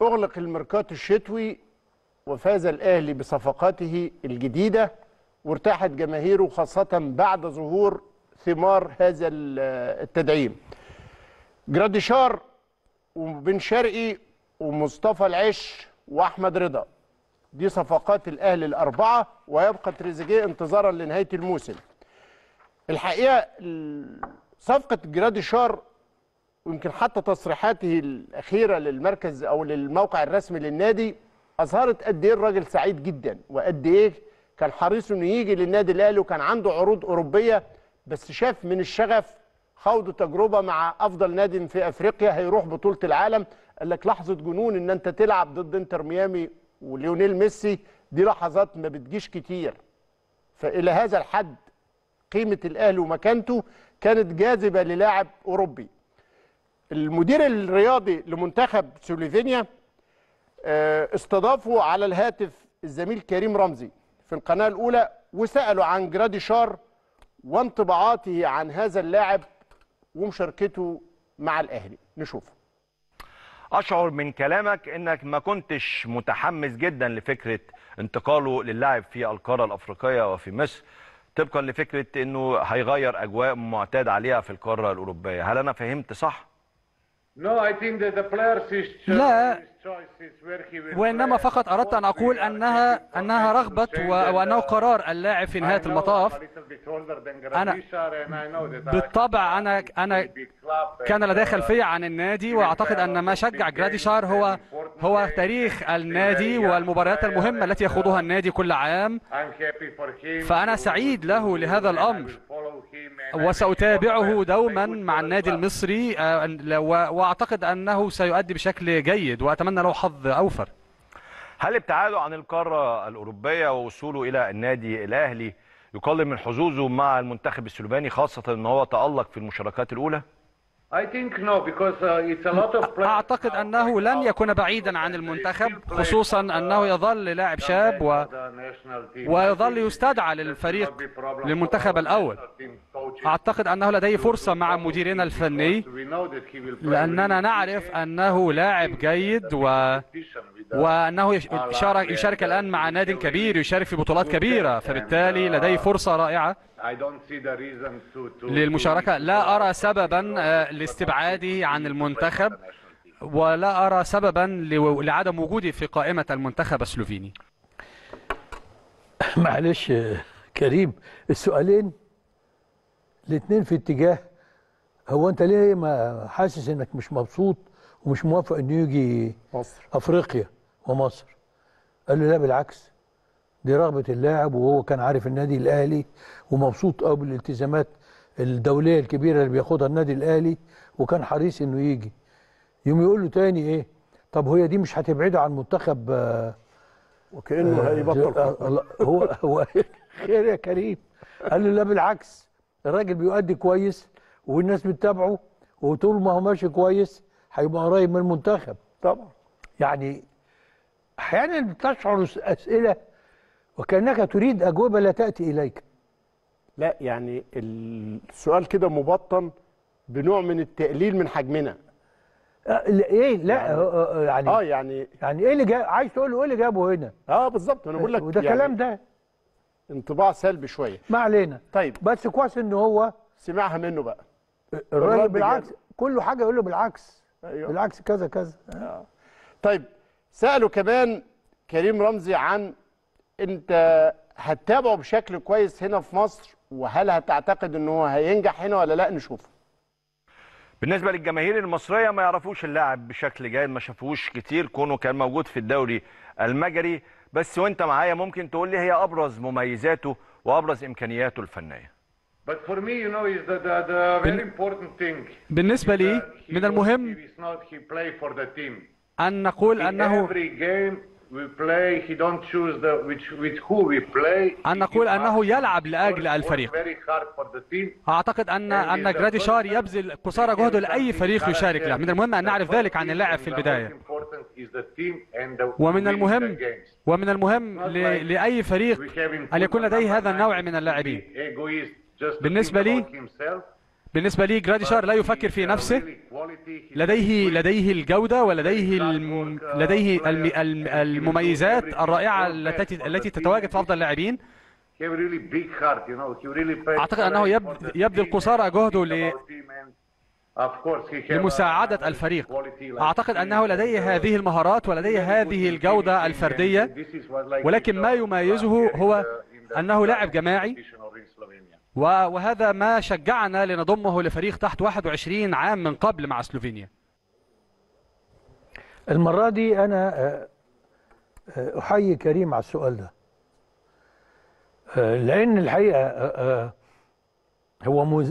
أغلق الميركاتو الشتوي وفاز الأهلي بصفقاته الجديدة وارتاحت جماهيره خاصة بعد ظهور ثمار هذا التدعيم. جراديشار وبن شرقي ومصطفى العش وأحمد رضا، دي صفقات الأهلي الأربعة، ويبقى تريزيجيه انتظارا لنهاية الموسم. الحقيقة صفقة جراديشار ويمكن حتى تصريحاته الأخيرة للمركز أو للموقع الرسمي للنادي أظهرت قد إيه الراجل سعيد جدا، وقد إيه كان حريص إنه يجي للنادي الأهلي، وكان عنده عروض أوروبية بس شاف من الشغف خوض تجربة مع أفضل نادي في أفريقيا هيروح بطولة العالم. قال لك لحظة جنون إن أنت تلعب ضد انتر ميامي وليونيل ميسي، دي لحظات ما بتجيش كتير. فإلى هذا الحد قيمة الأهلي ومكانته كانت جاذبة للاعب أوروبي. المدير الرياضي لمنتخب سلوفينيا استضافوا على الهاتف الزميل كريم رمزي في القناة الأولى وسألوا عن جراديشار وانطباعاته عن هذا اللاعب ومشاركته مع الأهلي. نشوف. أشعر من كلامك أنك ما كنتش متحمس جدا لفكرة انتقاله للعب في القارة الأفريقية وفي مصر، طبقا لفكرة أنه هيغير أجواء معتاد عليها في القارة الأوروبية. هل أنا فهمت صح؟ لا، وإنما فقط أردت أن أقول أنها رغبة وأنه قرار اللاعب في نهاية المطاف. أنا بالطبع أنا كان لدي خلفية عن النادي، وأعتقد أن ما شجع جراديشار هو تاريخ النادي والمباريات المهمة التي يخوضها النادي كل عام، فأنا سعيد له لهذا الأمر وسأتابعه دوما مع النادي المصري، وأعتقد أنه سيؤدي بشكل جيد وأتمنى له حظ أوفر. هل ابتعاده عن القارة الأوروبية ووصوله إلى النادي الأهلي يقلل من حظوظه مع المنتخب السلوفاني، خاصة أنه هو تألق في المشاركات الأولى؟ أعتقد أنه لن يكون بعيدا عن المنتخب، خصوصا أنه يظل لاعب شاب ويظل يستدعى للمنتخب الأول. أعتقد أنه لديه فرصة مع مديرنا الفني، لأننا نعرف أنه لاعب جيد وأنه يشارك الآن مع نادي كبير، يشارك في بطولات كبيرة، فبالتالي لديه فرصة رائعة للمشاركة. لا أرى سببا لاستبعاده عن المنتخب، ولا أرى سببا لعدم وجوده في قائمة المنتخب السلوفيني. معلش كريم، السؤالين الاثنين في اتجاه. هو أنت ليه ما حاسس إنك مش مبسوط ومش موافق إنه يجي مصر أفريقيا ومصر؟ قال له لا بالعكس، دي رغبة اللاعب، وهو كان عارف النادي الأهلي ومبسوط قوي بالالتزامات الدولية الكبيرة اللي بياخدها النادي الأهلي، وكان حريص إنه يجي. يوم يقول له تاني إيه؟ طب هي دي مش هتبعده عن منتخب وكأنه هيبطل. هو خير يا كريم. قال له لا بالعكس، الراجل بيؤدي كويس والناس بتتابعه، وطول ما هو ماشي كويس هيبقى قريب من المنتخب. طبعا يعني أحيانا تشعر أسئلة وكأنك تريد أجوبة لا تأتي إليك. لا، يعني السؤال كده مبطن بنوع من التقليل من حجمنا. ايه لا يعني ايه اللي جاب؟ عايز تقول له ايه اللي جابه هنا؟ بالظبط، انا بقول لك وده يعني كلام ده انطباع سلبي شويه. ما علينا. طيب بس كويس ان هو سمعها منه بقى. الراجل بالعكس كل حاجه يقول له بالعكس. أيوه. بالعكس كذا كذا. طيب سألوا كمان كريم رمزي عن انت هتتابعه بشكل كويس هنا في مصر، وهل هتعتقد انه هينجح هنا ولا لا؟ نشوف. بالنسبة للجماهير المصرية ما يعرفوش اللاعب بشكل جيد، ما شافوش كتير كونه كان موجود في الدوري المجري، بس وانت معايا ممكن تقول لي هي ابرز مميزاته وابرز امكانياته الفنية. بالنسبة لي من المهم أن نقول أنه يلعب لأجل الفريق. أعتقد أن جراديشار يبذل قصارى جهده لأي فريق يشارك له. من المهم أن نعرف ذلك عن اللاعب في البداية، ومن المهم لأي فريق أن يكون لديه هذا النوع من اللاعبين. بالنسبة لي بالنسبة لي جراديشار لا يفكر في نفسه، لديه الجودة ولديه المميزات الرائعة التي تتواجد في أفضل اللاعبين. أعتقد أنه يبذل قصارى جهده لمساعدة الفريق. أعتقد أنه لديه هذه المهارات ولديه هذه الجودة الفردية، ولكن ما يميزه هو أنه لاعب جماعي، وهذا ما شجعنا لنضمه لفريق تحت 21 عام من قبل مع سلوفينيا. المرة دي أنا أحيي كريم على السؤال ده، لأن الحقيقة هو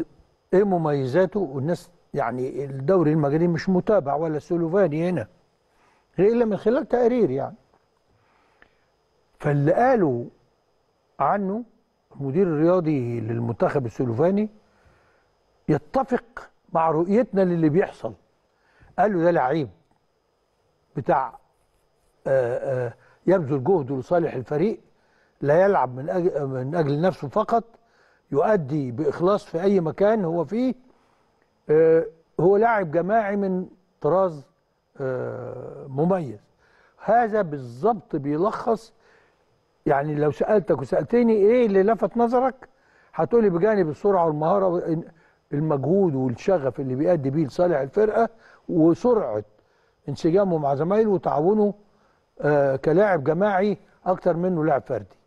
إيه مميزاته؟ والناس يعني الدوري المجري مش متابع ولا السلوفاني هنا إلا من خلال تقارير يعني. فاللي قالوا عنه المدير الرياضي للمنتخب السلوفاني يتفق مع رؤيتنا للي بيحصل. قالوا ده لعيب بتاع يبذل جهده لصالح الفريق، لا يلعب من أجل نفسه فقط، يؤدي بإخلاص في أي مكان هو فيه. هو لاعب جماعي من طراز مميز. هذا بالظبط بيلخص، يعني لو سألتك وسألتني ايه اللي لفت نظرك هتقولي بجانب السرعة والمهارة المجهود والشغف اللي بيأدي بيه لصالح الفرقة، وسرعة انسجامه مع زمايله وتعاونه كلاعب جماعي اكتر منه لاعب فردي.